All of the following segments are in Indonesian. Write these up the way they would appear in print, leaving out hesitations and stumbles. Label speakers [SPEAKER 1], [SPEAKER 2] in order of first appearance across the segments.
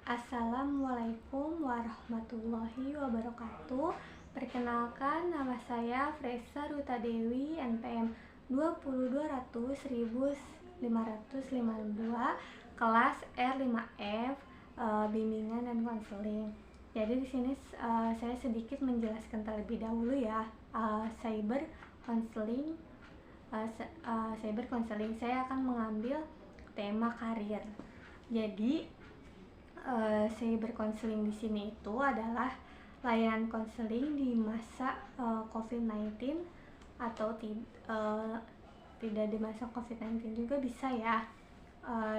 [SPEAKER 1] Assalamualaikum warahmatullahi wabarakatuh. Perkenalkan, nama saya Fresa Ruta Dewi, NPM 202001552, kelas R5F, bimbingan dan konseling. Jadi di sini saya sedikit menjelaskan terlebih dahulu ya, cyber konseling. Cyber konseling saya akan mengambil tema karir. Jadi cyber konseling di sini itu adalah layanan konseling di masa COVID-19 atau tidak di masa COVID-19 juga bisa ya.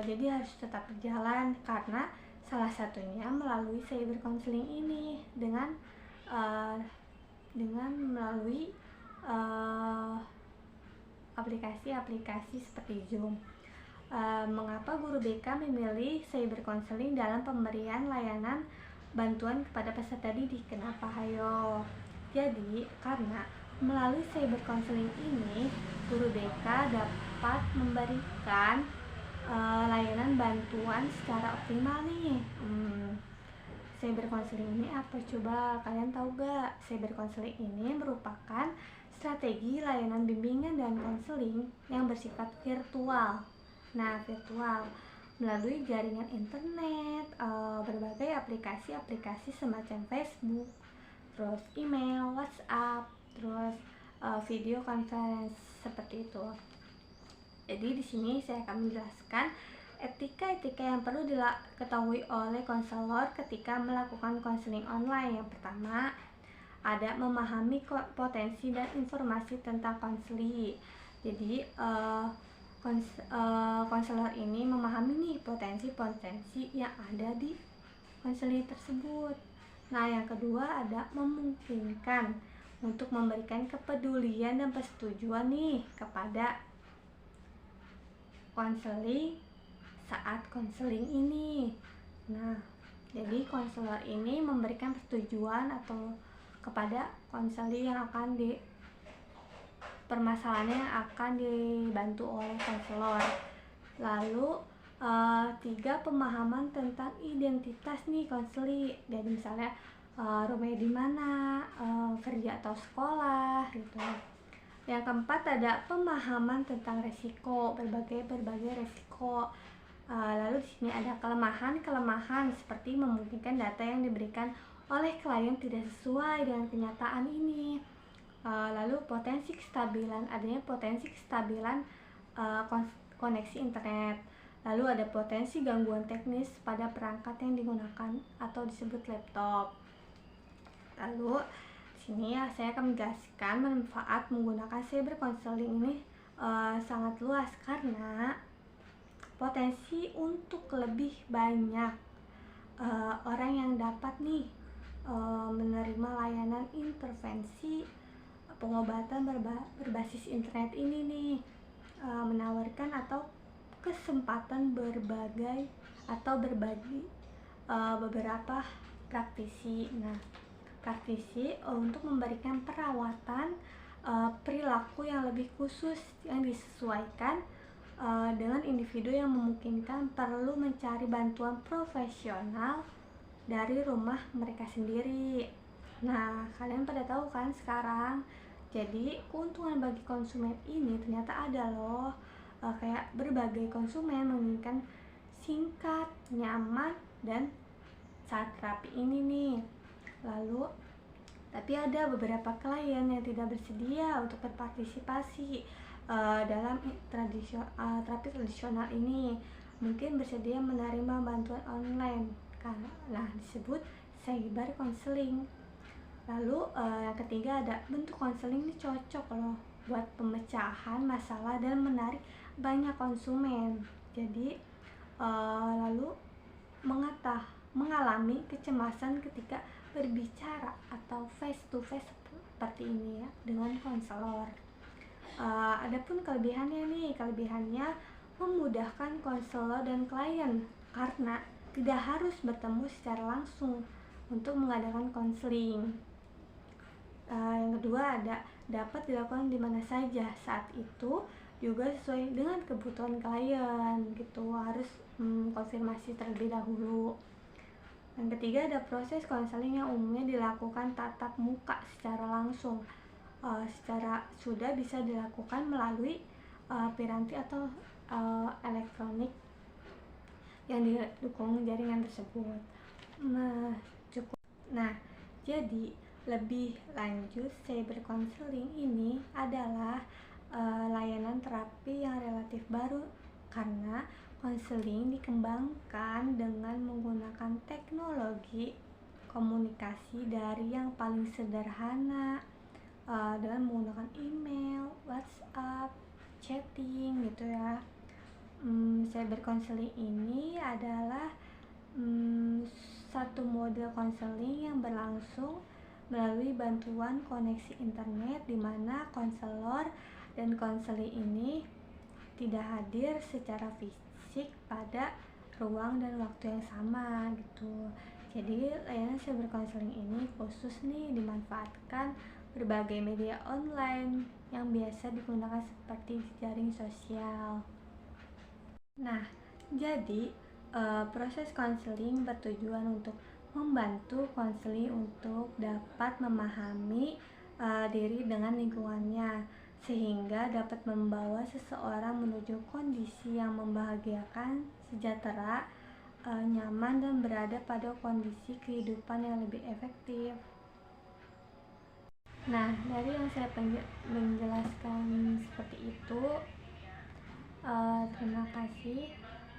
[SPEAKER 1] Jadi harus tetap berjalan karena salah satunya melalui cyber konseling ini dengan melalui aplikasi-aplikasi seperti Zoom. Mengapa guru BK memilih cyber counseling dalam pemberian layanan bantuan kepada peserta didik? Kenapa? Hayo. Jadi, karena melalui cyber counseling ini, guru BK dapat memberikan layanan bantuan secara optimal nih. Cyber counseling ini apa? Coba kalian tahu gak? Cyber counseling ini merupakan strategi layanan bimbingan dan konseling yang bersifat virtual. Virtual melalui jaringan internet, berbagai aplikasi semacam Facebook, terus email, WhatsApp, terus video conference seperti itu. Jadi di sini saya akan menjelaskan etika-etika yang perlu diketahui oleh konselor ketika melakukan konseling online. Yang pertama, ada memahami potensi dan informasi tentang konseling. Jadi konselor ini memahami nih potensi-potensi yang ada di konseling tersebut. Yang kedua ada memungkinkan untuk memberikan kepedulian dan persetujuan nih kepada konseling saat konseling ini. Jadi konselor ini memberikan persetujuan atau kepada konseling yang akan permasalahannya yang akan dibantu oleh konselor. Lalu 3, pemahaman tentang identitas nih konseling. Jadi misalnya rumahnya di mana, kerja atau sekolah gitu. Yang keempat ada pemahaman tentang resiko, berbagai resiko. Lalu di sini ada kelemahan seperti memungkinkan data yang diberikan oleh klien tidak sesuai dengan kenyataan ini. Lalu adanya potensi kestabilan koneksi internet. Lalu ada potensi gangguan teknis pada perangkat yang digunakan atau disebut laptop. Lalu di sini ya saya akan menjelaskan manfaat menggunakan cyber counseling ini sangat luas karena potensi untuk lebih banyak orang yang dapat nih menerima layanan intervensi pengobatan berbasis internet ini nih, menawarkan atau kesempatan berbagi beberapa praktisi. Praktisi untuk memberikan perawatan perilaku yang lebih khusus yang disesuaikan dengan individu yang memungkinkan perlu mencari bantuan profesional dari rumah mereka sendiri. Kalian pada tahu kan sekarang. Jadi keuntungan bagi konsumen ini ternyata ada loh. Kayak berbagai konsumen menginginkan singkat, nyaman, dan saat terapi ini nih. Lalu tapi ada beberapa klien yang tidak bersedia untuk berpartisipasi dalam terapi tradisional ini. Mungkin bersedia menerima bantuan online. Disebut cyber counseling. Lalu yang ketiga ada bentuk konseling ini cocok loh buat pemecahan masalah dan menarik banyak konsumen. Jadi lalu mengalami kecemasan ketika berbicara atau face to face seperti ini ya dengan konselor. Adapun kelebihannya memudahkan konselor dan klien karena tidak harus bertemu secara langsung untuk mengadakan konseling. Yang kedua ada dapat dilakukan di mana saja saat itu, juga sesuai dengan kebutuhan klien gitu. Harus konfirmasi terlebih dahulu. Yang ketiga ada proses konseling yang umumnya dilakukan tatap muka secara langsung. Secara sudah bisa dilakukan melalui piranti atau elektronik yang didukung jaringan tersebut. Nah, cukup. Nah, jadi lebih lanjut, cyber counseling ini adalah layanan terapi yang relatif baru karena konseling dikembangkan dengan menggunakan teknologi komunikasi dari yang paling sederhana, dengan menggunakan email, WhatsApp, chatting gitu ya. Cyber counseling ini adalah satu model konseling yang berlangsung melalui bantuan koneksi internet di mana konselor dan konseling ini tidak hadir secara fisik pada ruang dan waktu yang sama gitu. Jadi layanan cyber counseling ini khusus nih dimanfaatkan berbagai media online yang biasa digunakan seperti jaring sosial. Nah, jadi proses konseling bertujuan untuk membantu konseling untuk dapat memahami diri dengan lingkungannya sehingga dapat membawa seseorang menuju kondisi yang membahagiakan, sejahtera, nyaman dan berada pada kondisi kehidupan yang lebih efektif. Nah, dari yang saya menjelaskan seperti itu, terima kasih.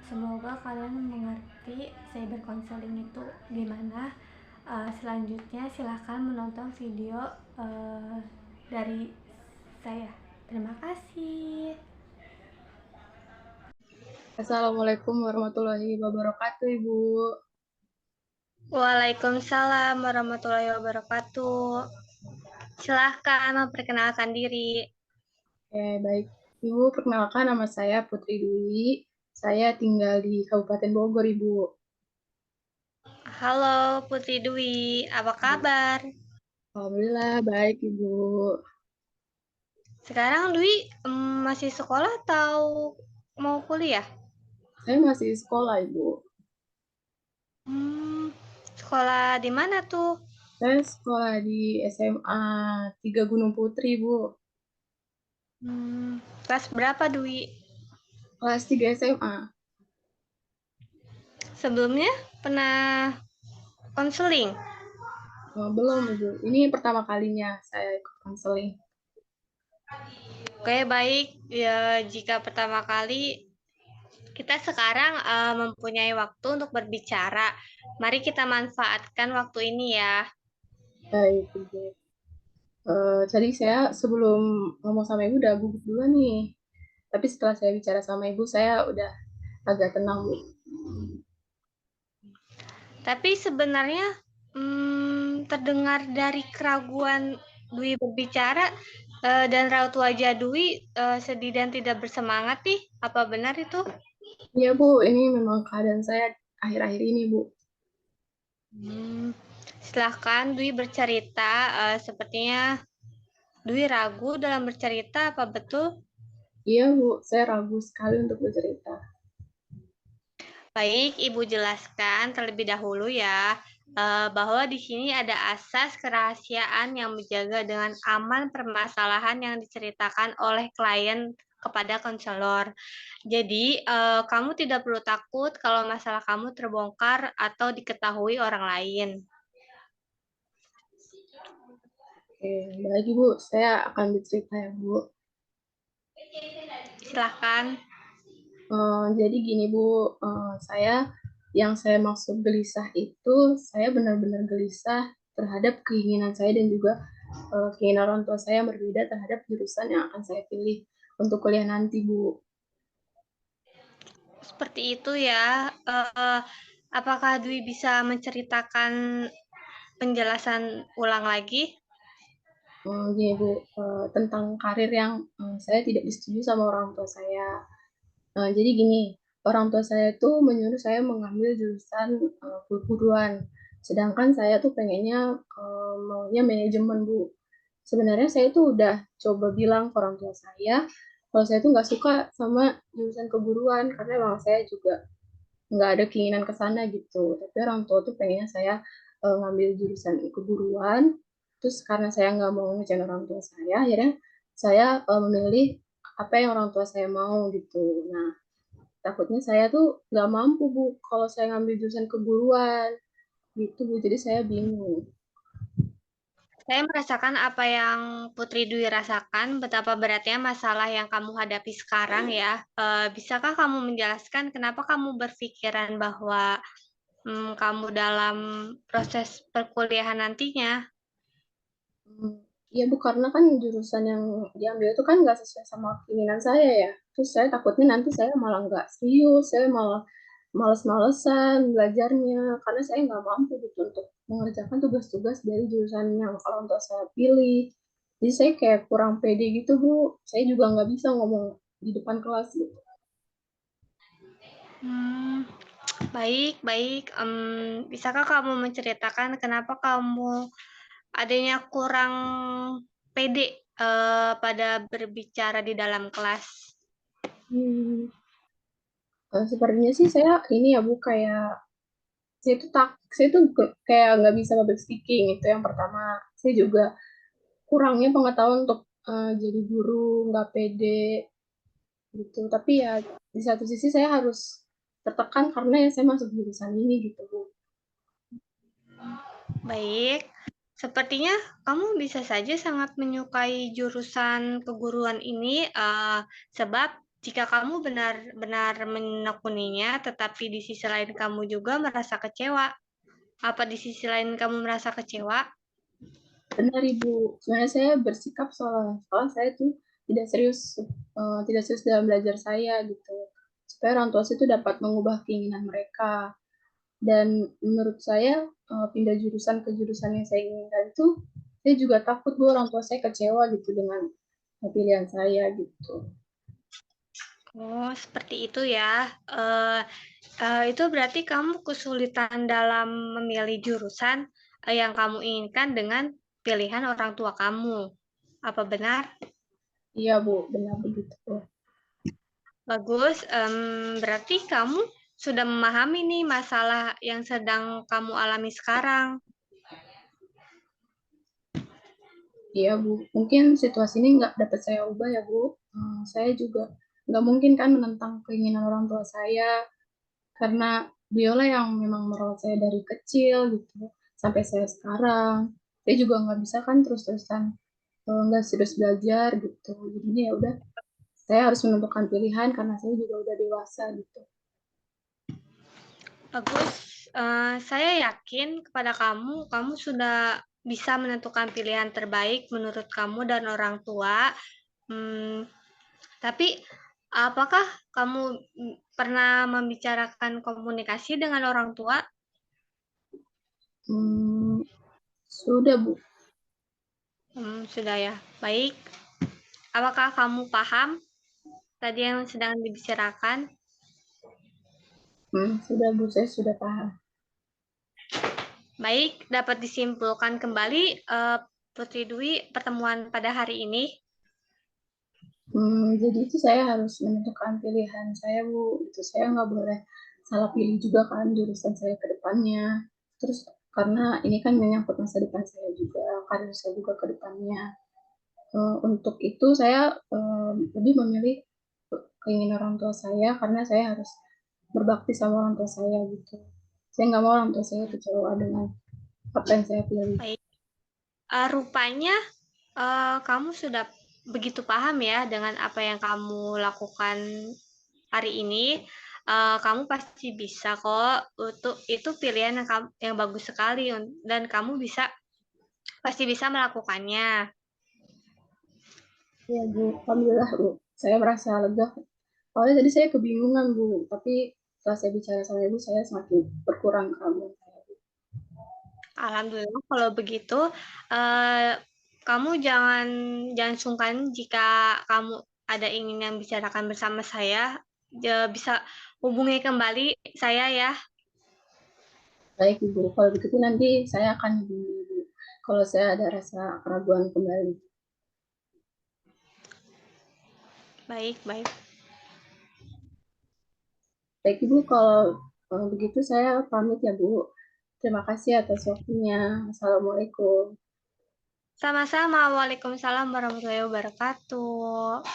[SPEAKER 1] Semoga kalian mengerti cyber counseling itu gimana. Selanjutnya silahkan menonton video dari saya. Terima kasih.
[SPEAKER 2] Assalamualaikum warahmatullahi wabarakatuh, Ibu.
[SPEAKER 1] Waalaikumsalam warahmatullahi wabarakatuh. Silahkan memperkenalkan diri.
[SPEAKER 2] Baik. Ibu, perkenalkan nama saya Putri Dwi. Saya tinggal di Kabupaten Bogor, Ibu.
[SPEAKER 1] Halo Putri Dwi, apa kabar?
[SPEAKER 2] Alhamdulillah, baik, Ibu.
[SPEAKER 1] Sekarang Dwi masih sekolah atau mau kuliah?
[SPEAKER 2] Saya masih sekolah, Ibu.
[SPEAKER 1] Sekolah di mana tuh?
[SPEAKER 2] Saya sekolah di SMA 3 Gunung Putri, Ibu.
[SPEAKER 1] Kelas berapa Dwi?
[SPEAKER 2] Kelas 3 SMA.
[SPEAKER 1] Sebelumnya pernah konseling?
[SPEAKER 2] Belum, Ibu. Ini pertama kalinya saya ikut konseling.
[SPEAKER 1] Oke, baik. Ya, jika pertama kali kita sekarang mempunyai waktu untuk berbicara. Mari kita manfaatkan waktu ini ya.
[SPEAKER 2] Baik, Ibu. Jadi saya sebelum ngomong sama Ibu udah gugup dulu nih. Tapi setelah saya bicara sama Ibu, saya udah agak tenang, Bu.
[SPEAKER 1] Tapi sebenarnya terdengar dari keraguan Dwi berbicara dan raut wajah Dwi sedih dan tidak bersemangat nih. Apa benar itu?
[SPEAKER 2] Iya, Bu, ini memang keadaan saya akhir-akhir ini, Bu.
[SPEAKER 1] Silahkan Dwi bercerita. Sepertinya Dwi ragu dalam bercerita, apa betul?
[SPEAKER 2] Iya, Bu, saya ragu sekali untuk bercerita.
[SPEAKER 1] Baik, Ibu jelaskan terlebih dahulu ya, bahwa di sini ada asas kerahasiaan yang menjaga dengan aman permasalahan yang diceritakan oleh klien kepada konselor. Jadi, kamu tidak perlu takut kalau masalah kamu terbongkar atau diketahui orang lain.
[SPEAKER 2] Oke, baik, Bu. Saya akan bercerita ya, Bu.
[SPEAKER 1] Silahkan.
[SPEAKER 2] Jadi gini, Bu, yang saya maksud gelisah itu, saya benar-benar gelisah terhadap keinginan saya dan juga keinginan orang tua saya yang berbeda terhadap jurusan yang akan saya pilih untuk kuliah nanti, Bu.
[SPEAKER 1] Seperti itu ya. Apakah Dwi bisa menceritakan penjelasan ulang lagi?
[SPEAKER 2] Gini, Bu, tentang karir yang saya tidak disetujui sama orang tua saya. Jadi gini, orang tua saya tuh menyuruh saya mengambil jurusan perguruan, sedangkan saya tuh pengennya maunya manajemen, Bu. Sebenarnya saya tuh udah coba bilang ke orang tua saya kalau saya tuh nggak suka sama jurusan keguruan karena memang saya juga nggak ada keinginan ke sana gitu. Tapi orang tua tuh pengennya saya ngambil jurusan keguruan. Terus karena saya nggak mau ngecewain orang tua saya, akhirnya saya memilih apa yang orang tua saya mau gitu. Nah, takutnya saya tuh nggak mampu Bu kalau saya ngambil jurusan keguruan gitu Bu. Jadi saya bingung.
[SPEAKER 1] Saya merasakan apa yang Putri Dwi rasakan, betapa beratnya masalah yang kamu hadapi sekarang ya. Bisakah kamu menjelaskan kenapa kamu berpikiran bahwa kamu dalam proses perkuliahan nantinya?
[SPEAKER 2] Hmm, iya Bu, karena kan jurusan yang diambil itu kan nggak sesuai sama keinginan saya ya. Terus saya takutnya nanti saya malah nggak serius, saya malah males-malesan belajarnya, karena saya nggak mampu gitu untuk mengerjakan tugas-tugas dari jurusan yang orang tua saya pilih. Jadi saya kayak kurang pede gitu Bu, saya juga nggak bisa ngomong di depan kelas gitu.
[SPEAKER 1] Hmm, baik, baik. Bisakah kamu menceritakan kenapa kamu adanya kurang pede pada berbicara di dalam kelas?
[SPEAKER 2] Hmm, sepertinya sih saya ini ya Bu, kayak saya tuh kayak nggak bisa public speaking itu yang pertama. Saya juga kurangnya pengetahuan untuk jadi guru, nggak pede gitu. Tapi ya di satu sisi saya harus tertekan karena ya saya masuk jurusan ini gitu Bu.
[SPEAKER 1] Baik, sepertinya kamu bisa saja sangat menyukai jurusan keguruan ini, sebab jika kamu benar-benar menekuninya, tetapi di sisi lain kamu juga merasa kecewa. Apa di sisi lain kamu merasa kecewa?
[SPEAKER 2] Benar Ibu, sebenarnya saya bersikap soal saya tuh tidak serius dalam belajar saya gitu. Supaya orang tua saya itu dapat mengubah keinginan mereka. Dan menurut saya pindah jurusan ke jurusan yang saya inginkan itu, saya juga takut Bu orang tua saya kecewa gitu dengan pilihan saya gitu.
[SPEAKER 1] Oh, seperti itu ya. Eh, itu berarti kamu kesulitan dalam memilih jurusan yang kamu inginkan dengan pilihan orang tua kamu. Apa benar?
[SPEAKER 2] Iya Bu, benar begitu.
[SPEAKER 1] Bagus, berarti kamu sudah memahami nih masalah yang sedang kamu alami sekarang.
[SPEAKER 2] Iya Bu, mungkin situasi ini nggak dapat saya ubah ya Bu. Saya juga nggak mungkin kan menentang keinginan orang tua saya karena beliaulah yang memang merawat saya dari kecil gitu sampai saya sekarang. Saya juga nggak bisa kan terus-terusan nggak serius belajar gitu. Jadinya ya udah, saya harus menentukan pilihan karena saya juga udah dewasa gitu.
[SPEAKER 1] Bagus, saya yakin kepada kamu, kamu sudah bisa menentukan pilihan terbaik menurut kamu dan orang tua. Hmm, tapi apakah kamu pernah membicarakan komunikasi dengan orang tua?
[SPEAKER 2] Hmm, sudah Bu.
[SPEAKER 1] Sudah ya. Baik. Apakah kamu paham tadi yang sedang dibicarakan?
[SPEAKER 2] Sudah Bu, saya sudah paham.
[SPEAKER 1] Baik, dapat disimpulkan kembali Putri Dwi pertemuan pada hari ini.
[SPEAKER 2] Jadi itu saya harus menentukan pilihan saya, Bu. Itu saya nggak boleh salah pilih juga kan jurusan saya ke depannya. Terus karena ini kan menyangkut masa depan saya juga, karir saya juga ke depannya. Untuk itu saya lebih memilih keinginan orang tua saya karena saya harus berbakti sama orang tua saya gitu. Saya nggak mau orang tua saya kecewa dengan apa yang saya pilih.
[SPEAKER 1] Baik, rupanya kamu sudah begitu paham ya dengan apa yang kamu lakukan hari ini. Kamu pasti bisa kok. Untuk itu pilihan yang bagus sekali dan kamu pasti bisa melakukannya.
[SPEAKER 2] Ya Bu, alhamdulillah Bu. Saya merasa lega. Awalnya tadi saya kebingungan Bu, tapi setelah saya bicara sama Ibu, saya semakin berkurang kamu.
[SPEAKER 1] Alhamdulillah kalau begitu, eh, kamu jangan jangan sungkan jika kamu ada ingin yang bicarakan bersama saya, bisa hubungi kembali saya ya.
[SPEAKER 2] Baik Ibu, kalau begitu nanti saya akan hubungi Ibu kalau saya ada rasa keraguan kembali.
[SPEAKER 1] Baik, baik.
[SPEAKER 2] Baik Ibu, kalau Begitu saya pamit ya, Bu. Terima kasih atas waktunya. Assalamualaikum.
[SPEAKER 1] Sama-sama. Waalaikumsalam warahmatullahi wabarakatuh.